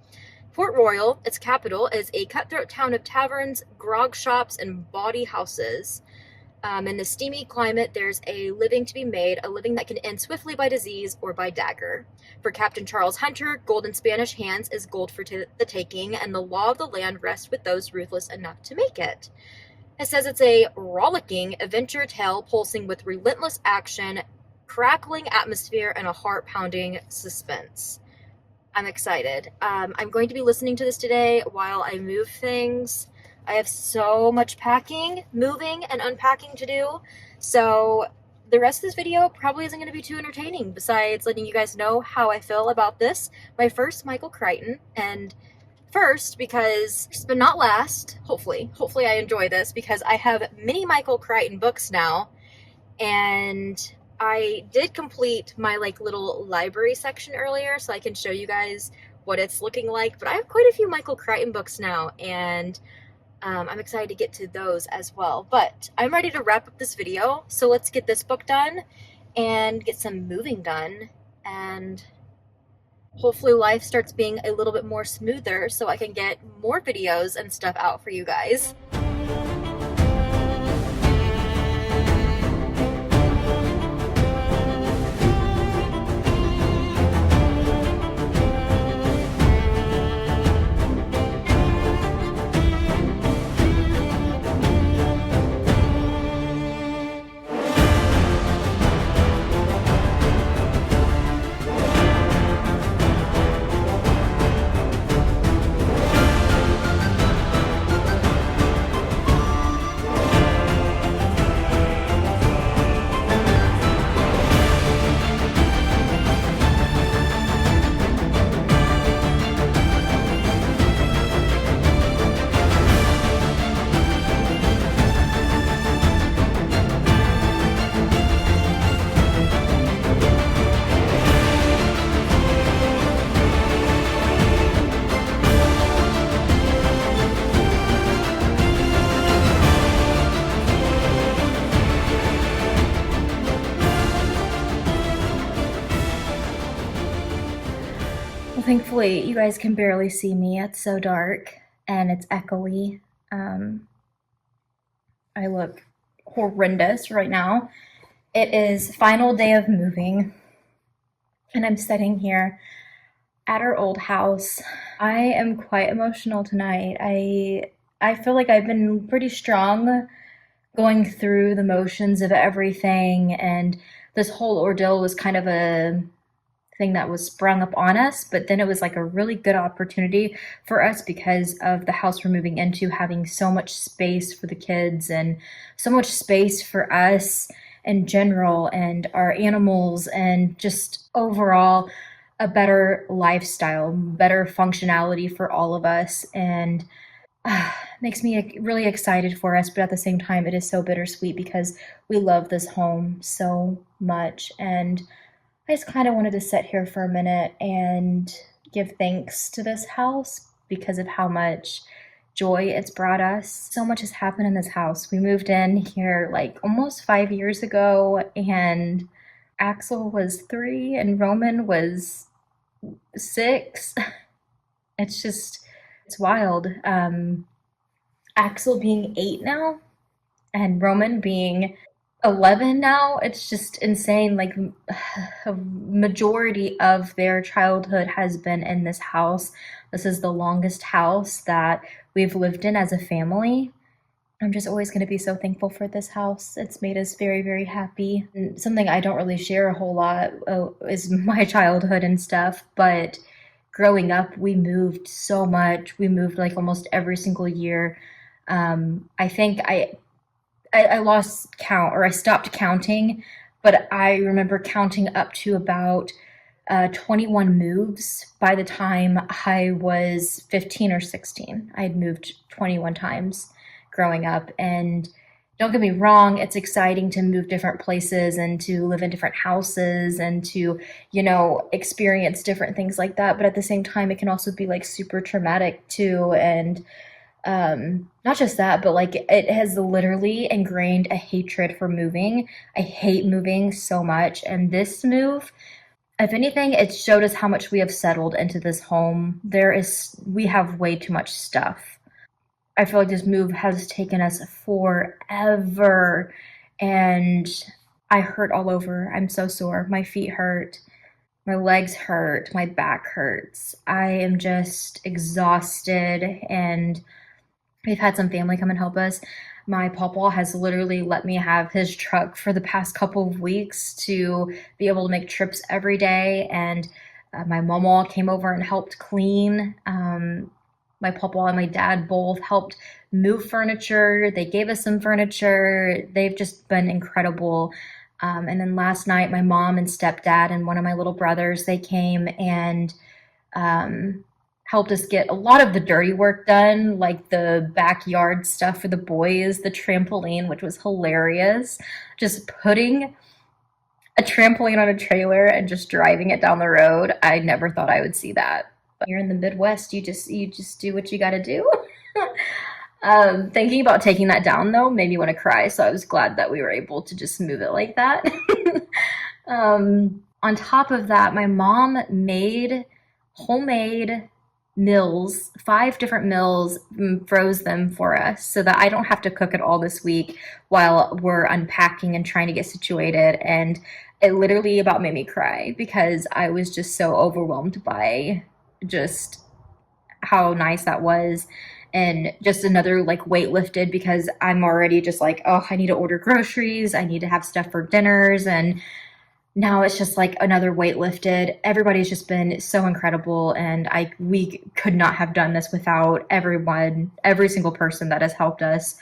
Port Royal, its capital, is a cutthroat town of taverns, grog shops, and bawdy houses. In the steamy climate, there's a living to be made, a living that can end swiftly by disease or by dagger. For Captain Charles Hunter, gold in Spanish hands is gold for the taking, and the law of the land rests with those ruthless enough to make it. It says it's a rollicking adventure tale pulsing with relentless action, crackling atmosphere, and a heart-pounding suspense. I'm excited. I'm going to be listening to this today while I move things. I have so much packing, moving, and unpacking to do, so the rest of this video probably isn't going to be too entertaining, besides letting you guys know how I feel about this, my first Michael Crichton, and First, because, but not last, hopefully I enjoy this, because I have mini Michael Crichton books now, and I did complete my like little library section earlier, so I can show you guys what it's looking like. But I have quite a few Michael Crichton books now, and I'm excited to get to those as well. But I'm ready to wrap up this video, so let's get this book done and get some moving done, and hopefully life starts being a little bit more smoother so I can get more videos and stuff out for you guys. Well, thankfully, you guys can barely see me. It's so dark and it's echoey. I look horrendous right now. It is final day of moving, and I'm sitting here at our old house. I am quite emotional tonight. I feel like I've been pretty strong going through the motions of everything, and this whole ordeal was kind of a thing that was sprung up on us, but then it was like a really good opportunity for us because of the house we're moving into having so much space for the kids and so much space for us in general and our animals, and just overall a better lifestyle, better functionality for all of us. And makes me really excited for us, but at the same time it is so bittersweet because we love this home so much. And I just kind of wanted to sit here for a minute and give thanks to this house because of how much joy it's brought us. So much has happened in this house. We moved in here like almost 5 years ago, and Axel was 3 and Roman was 6. It's wild. Axel being 8 now and Roman being 11 now, it's just insane. Like, a majority of their childhood has been in this house. This is the longest house that we've lived in as a family. I'm just always going to be so thankful for this house. It's made us very, very happy. And something I don't really share a whole lot is my childhood and stuff, but growing up, we moved so much. We moved like almost every single year. I think I lost count, or I stopped counting, but I remember counting up to about 21 moves by the time I was 15 or 16. I had moved 21 times growing up, and don't get me wrong, it's exciting to move different places and to live in different houses and to, experience different things like that. But at the same time, it can also be like super traumatic too. And not just that, but like it has literally ingrained a hatred for moving. I hate moving so much. And this move, if anything, it showed us how much we have settled into this home. We have way too much stuff. I feel like this move has taken us forever, and I hurt all over. I'm so sore. My feet hurt. My legs hurt. My back hurts. I am just exhausted, and we've had some family come and help us. My pawpaw has literally let me have his truck for the past couple of weeks to be able to make trips every day. And my mama came over and helped clean. My pawpaw and my dad both helped move furniture. They gave us some furniture. They've just been incredible. And then last night, my mom and stepdad and one of my little brothers, they came and helped us get a lot of the dirty work done, like the backyard stuff for the boys, the trampoline, which was hilarious. Just putting a trampoline on a trailer and just driving it down the road. I never thought I would see that. But here in the Midwest, you just do what you got to do. Thinking about taking that down though made me want to cry, so I was glad that we were able to just move it like that. On top of that, my mom made homemade meals, 5 different meals, froze them for us so that I don't have to cook it all this week while we're unpacking and trying to get situated. And it literally about made me cry because I was just so overwhelmed by just how nice that was. And just another like weight lifted because I'm already just like, oh, I need to order groceries, I need to have stuff for dinners, and now it's just like another weight lifted. Everybody's just been so incredible, and we could not have done this without everyone, every single person that has helped us.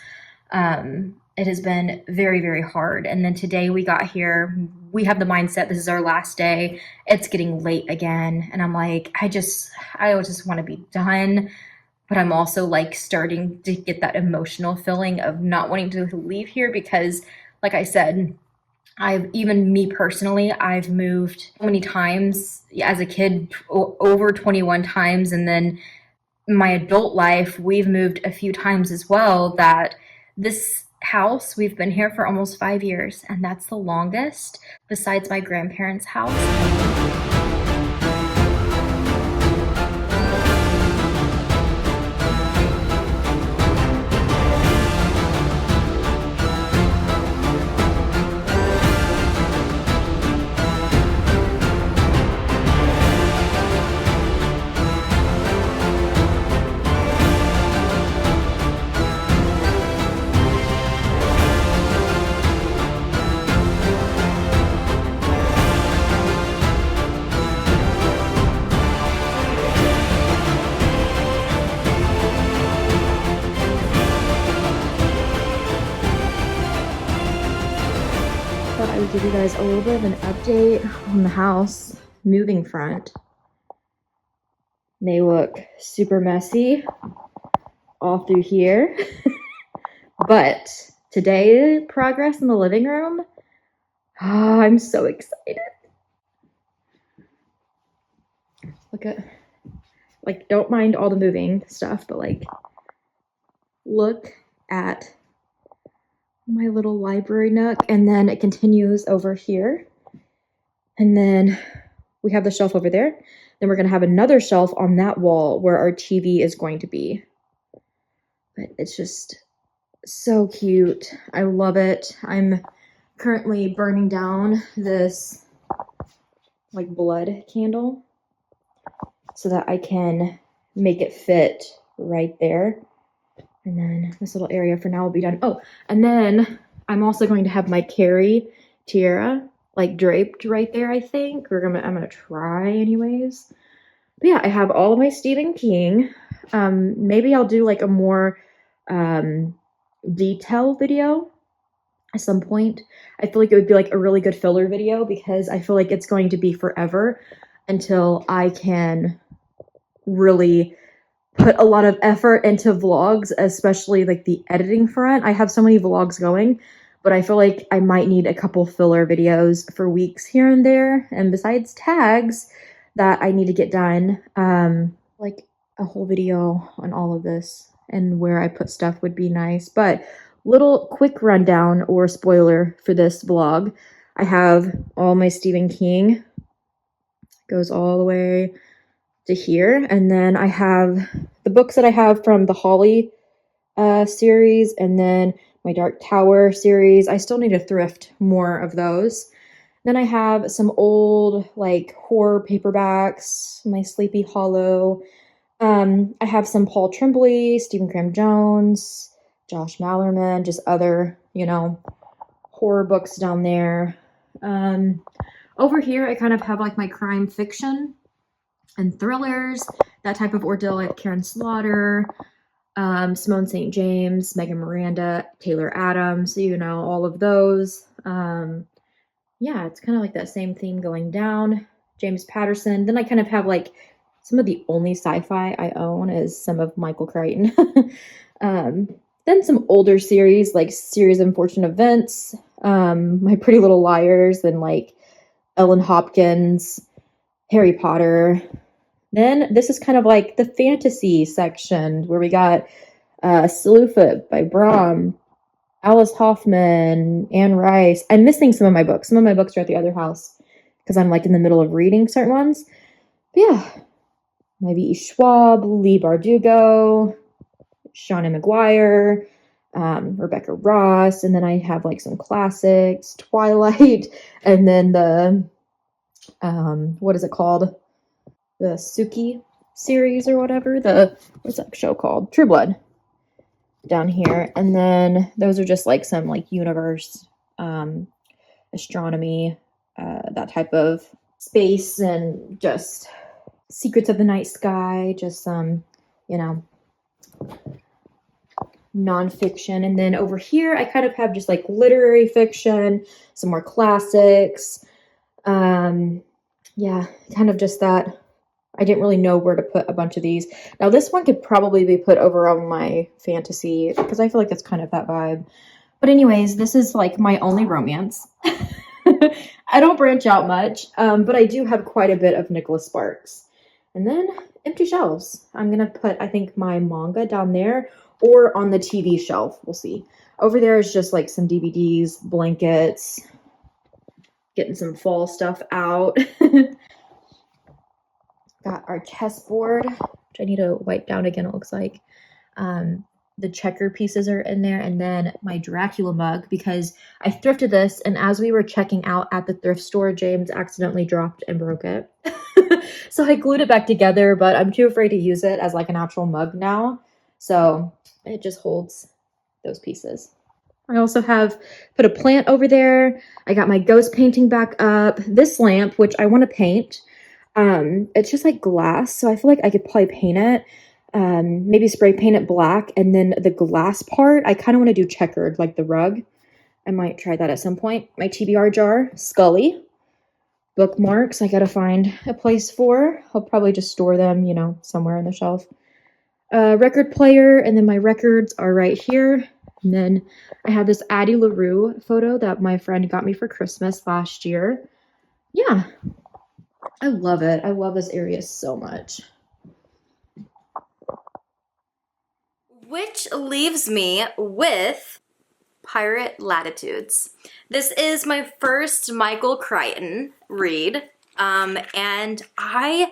It has been very, very hard. And then today we got here, we have the mindset, this is our last day. It's getting late again. And I'm like, I just want to be done. But I'm also like starting to get that emotional feeling of not wanting to leave here because, like I said, even me personally, I've moved so many times as a kid, over 21 times. And then my adult life, we've moved a few times as well. That this house, we've been here for almost 5 years, and that's the longest besides my grandparents' house. I would give you guys a little bit of an update on the house moving front. May look super messy all through here, but today progress in the living room, oh, I'm so excited. Look at, like, don't mind all the moving stuff, but like, look at my little library nook, and then it continues over here, and then we have the shelf over there. Then we're going to have another shelf on that wall where our TV is going to be. But it's just so cute. I love it. I'm currently burning down this like blood candle so that I can make it fit right there. And then this little area for now will be done. Oh, and then I'm also going to have my Carrie tiara like draped right there, I think. I'm gonna try anyways. But yeah, I have all of my Stephen King. Maybe I'll do like a more detailed video at some point. I feel like it would be like a really good filler video because I feel like it's going to be forever until I can really put a lot of effort into vlogs, especially like the editing front. I have so many vlogs going, but I feel like I might need a couple filler videos for weeks here and there. And besides tags that I need to get done, like a whole video on all of this and where I put stuff would be nice. But little quick rundown or spoiler for this vlog. I have all my Stephen King, goes all the way to here, and then I have the books that I have from the Holly series, and then my Dark Tower series. I still need to thrift more of those. Then I have some old like horror paperbacks, my Sleepy Hollow. I have some Paul Tremblay, Stephen Graham Jones, Josh Mallerman, just other, horror books down there. Over here I kind of have like my crime fiction and thrillers, that type of ordeal. I have Karen Slaughter, Simone St. James, Megan Miranda, Taylor Adams, all of those. Yeah, it's kind of like that same theme going down. James Patterson. Then I kind of have like some of the only sci-fi I own is some of Michael Crichton. Then some older series like Series of Unfortunate Events, My Pretty Little Liars, and like Ellen Hopkins, Harry Potter. Then this is kind of like the fantasy section where we got Slewfoot by Brom, Alice Hoffman, Anne Rice. I'm missing some of my books. Some of my books are at the other house because I'm like in the middle of reading certain ones. But yeah, maybe E. Schwab, Lee Bardugo, Shauna Maguire, Rebecca Ross, and then I have like some classics, Twilight, and then the what is it called? The Suki series or whatever. What's that show called? True Blood. Down here, and then those are just like some like universe, astronomy, that type of space, and just Secrets of the Night Sky, just some, nonfiction. And then over here, I kind of have just like literary fiction, some more classics. Yeah, kind of just that. I didn't really know where to put a bunch of these. Now, this one could probably be put over on my fantasy because I feel like that's kind of that vibe. But anyways, this is like my only romance. I don't branch out much, but I do have quite a bit of Nicholas Sparks. And then empty shelves. I'm going to put, I think, my manga down there or on the TV shelf. We'll see. Over there is just like some DVDs, blankets, getting some fall stuff out. Got our chessboard, which I need to wipe down again, it looks like. The checker pieces are in there, and then my Dracula mug, because I thrifted this, and as we were checking out at the thrift store, James accidentally dropped and broke it. So I glued it back together, but I'm too afraid to use it as like an actual mug now. So it just holds those pieces. I also have put a plant over there. I got my ghost painting back up. This lamp, which I want to paint, it's just like glass, so I feel like I could probably paint it, maybe spray paint it black, and then the glass part, I kind of want to do checkered, like the rug. I might try that at some point. My TBR jar, Scully. Bookmarks, I gotta find a place for. I'll probably just store them, somewhere on the shelf. Record player, and then my records are right here. And then I have this Addie LaRue photo that my friend got me for Christmas last year. Yeah. I love it. I love this area so much. Which leaves me with Pirate Latitudes. This is my first Michael Crichton read, and I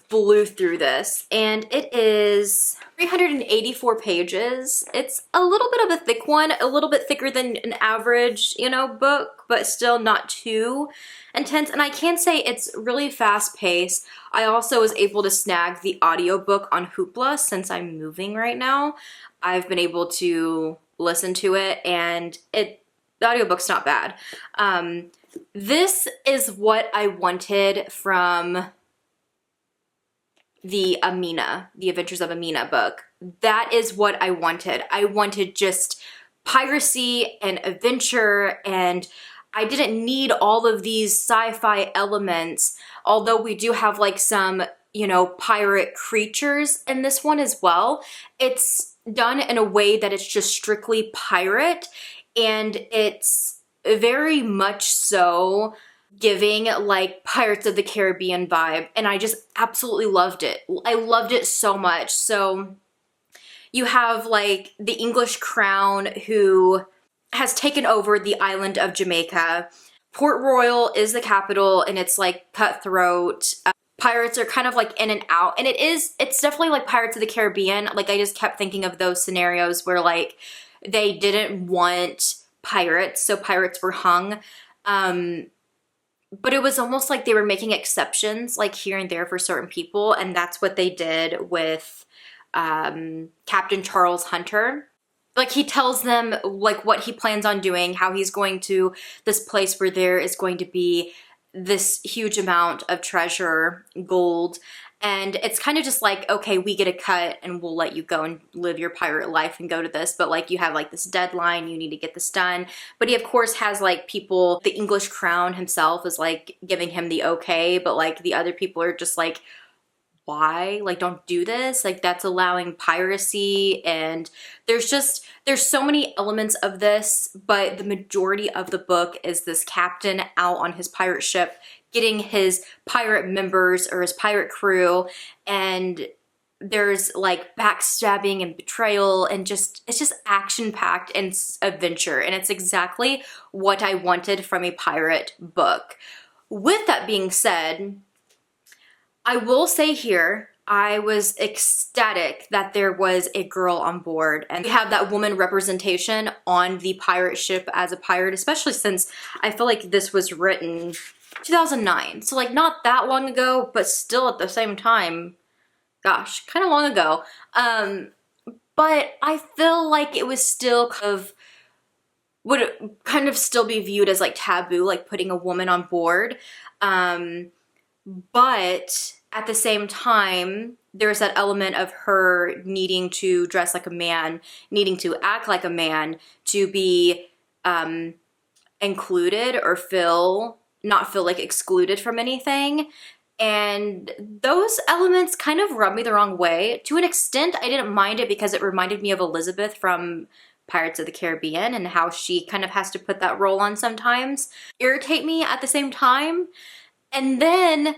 blew through this, and it is 384 pages. It's a little bit of a thick one, a little bit thicker than an average, book, but still not too intense. And I can say it's really fast paced. I also was able to snag the audiobook on Hoopla since I'm moving right now. I've been able to listen to it, and the audiobook's not bad. This is what I wanted from the Amina, the Adventures of Amina book. That is what I wanted. I wanted just piracy and adventure, and I didn't need all of these sci-fi elements, although we do have like some, pirate creatures in this one as well. It's done in a way that it's just strictly pirate, and it's very much so giving like Pirates of the Caribbean vibe, and I just absolutely loved it. I loved it so much. So you have like the English crown who has taken over the island of Jamaica. Port Royal is the capital, and it's like cutthroat. Pirates are kind of like in and out, and it's definitely like Pirates of the Caribbean. Like I just kept thinking of those scenarios where like they didn't want pirates, so pirates were hung. But it was almost like they were making exceptions like here and there for certain people, and that's what they did with Captain Charles Hunter. Like he tells them like what he plans on doing, how he's going to this place where there is going to be this huge amount of treasure, gold, and it's kind of just like, okay, we get a cut and we'll let you go and live your pirate life and go to this, but like you have like this deadline, you need to get this done. But he of course has like people, the English crown himself is like giving him the okay, but like the other people are just like why? Like, don't do this. Like, that's allowing piracy. And there's so many elements of this, but the majority of the book is this captain out on his pirate ship getting his pirate members or his pirate crew, and there's like backstabbing and betrayal, and it's just action-packed and adventure, and it's exactly what I wanted from a pirate book. With that being said, I will say here, I was ecstatic that there was a girl on board, and we have that woman representation on the pirate ship as a pirate, especially since I feel like this was written 2009, so like not that long ago, but still at the same time, gosh, kind of long ago. But I feel like it was still would kind of still be viewed as like taboo, like putting a woman on board. But at the same time, there's that element of her needing to dress like a man, needing to act like a man to be included or not feel like excluded from anything. And those elements kind of rubbed me the wrong way. To an extent, I didn't mind it because it reminded me of Elizabeth from Pirates of the Caribbean and how she kind of has to put that role on sometimes. Irritate me at the same time. And then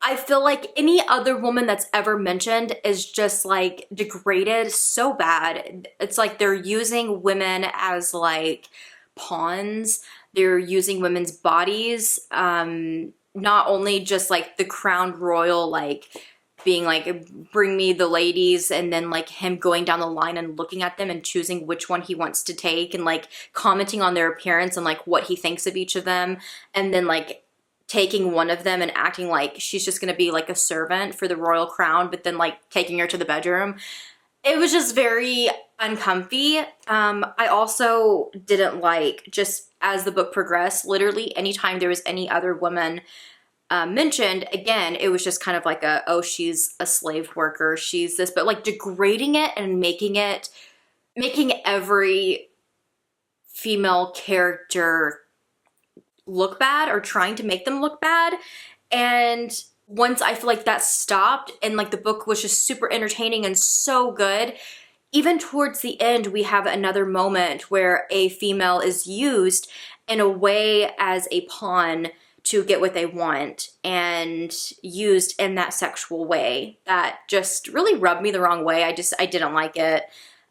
I feel like any other woman that's ever mentioned is just like degraded so bad. It's like they're using women as like pawns. They're using women's bodies, not only just like the crowned royal, like being like, bring me the ladies, and then like him going down the line and looking at them and choosing which one he wants to take, and like commenting on their appearance and like what he thinks of each of them, and then like taking one of them and acting like she's just gonna be like a servant for the royal crown, but then like taking her to the bedroom. It was just very uncomfy. I also didn't like, just as the book progressed, literally anytime there was any other woman mentioned, again, it was just kind of like oh, she's a slave worker, she's this, but like degrading it and making every female character look bad, or trying to make them look bad. And once I feel like that stopped and like the book was just super entertaining and so good, even towards the end, we have another moment where a female is used in a way as a pawn to get what they want, and used in that sexual way that just really rubbed me the wrong way. I didn't like it.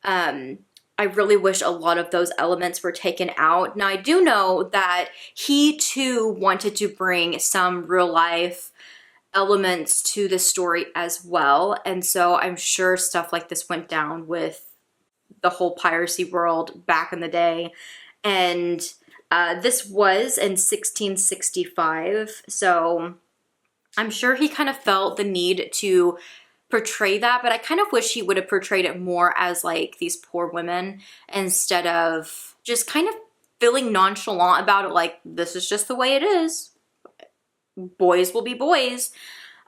I really wish a lot of those elements were taken out. Now, I do know that he too wanted to bring some real life elements to the story as well, and so I'm sure stuff like this went down with the whole piracy world back in the day. And this was in 1665, so I'm sure he kind of felt the need to portray that, but I kind of wish he would have portrayed it more as like these poor women, instead of just kind of feeling nonchalant about it, like this is just the way it is. Boys will be boys.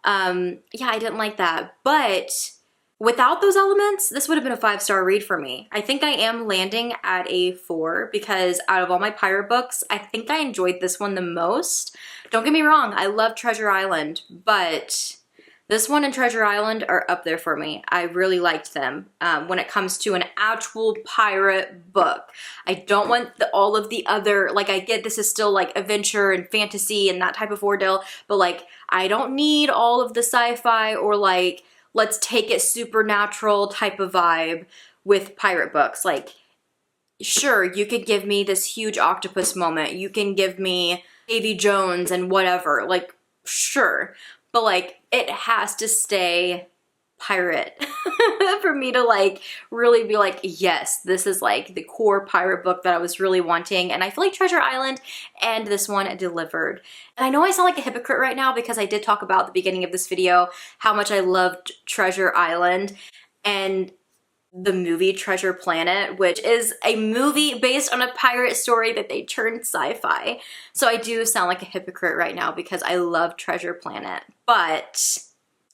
Yeah, I didn't like that. But without those elements, this would have been a 5-star read for me. I think I am landing at a 4 because out of all my pirate books, I think I enjoyed this one the most. Don't get me wrong, I love Treasure Island, but this one and Treasure Island are up there for me. I really liked them when it comes to an actual pirate book. I don't want all of the other, like, I get this is still like adventure and fantasy and that type of ordeal, but like I don't need all of the sci-fi or like let's take it supernatural type of vibe with pirate books. Like, sure, you could give me this huge octopus moment. You can give me Davy Jones and whatever, like, sure. But like, it has to stay pirate for me to like really be like, yes, this is like the core pirate book that I was really wanting. And I feel like Treasure Island and this one delivered. And I know I sound like a hypocrite right now because I did talk about at the beginning of this video how much I loved Treasure Island and the movie Treasure Planet, which is a movie based on a pirate story that they turned sci-fi. So I do sound like a hypocrite right now because I love Treasure Planet, but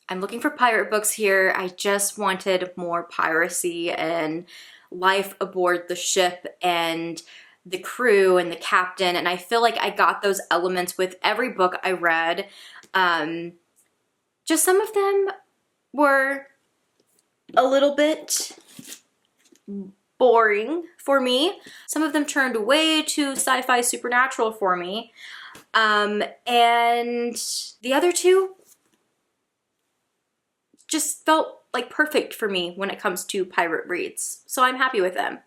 I'm looking for pirate books here. I just wanted more piracy and life aboard the ship and the crew and the captain, and I feel like I got those elements with every book I read. just some of them were a little bit boring for me. Some of them turned way too sci-fi supernatural for me. And the other two just felt like perfect for me when it comes to pirate reads. So I'm happy with them.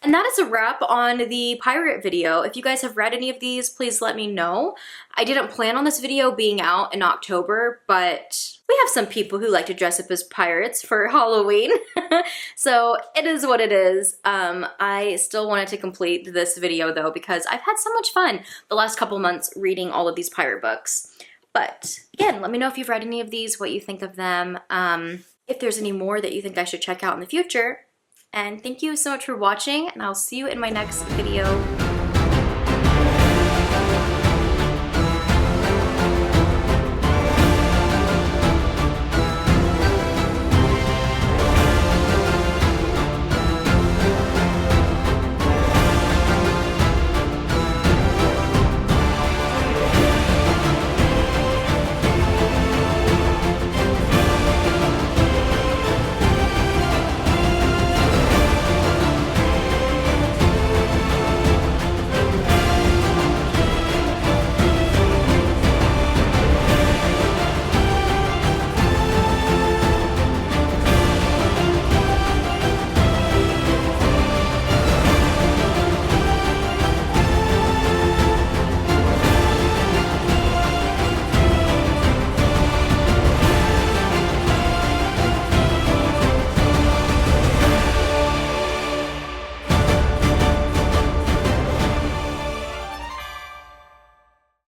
And that is a wrap on the pirate video. If you guys have read any of these, please let me know. I didn't plan on this video being out in October, but we have some people who like to dress up as pirates for Halloween. So it is what it is. I still wanted to complete this video though, because I've had so much fun the last couple months reading all of these pirate books. But again, let me know if you've read any of these, what you think of them, if there's any more that you think I should check out in the future. And thank you so much for watching, and I'll see you in my next video.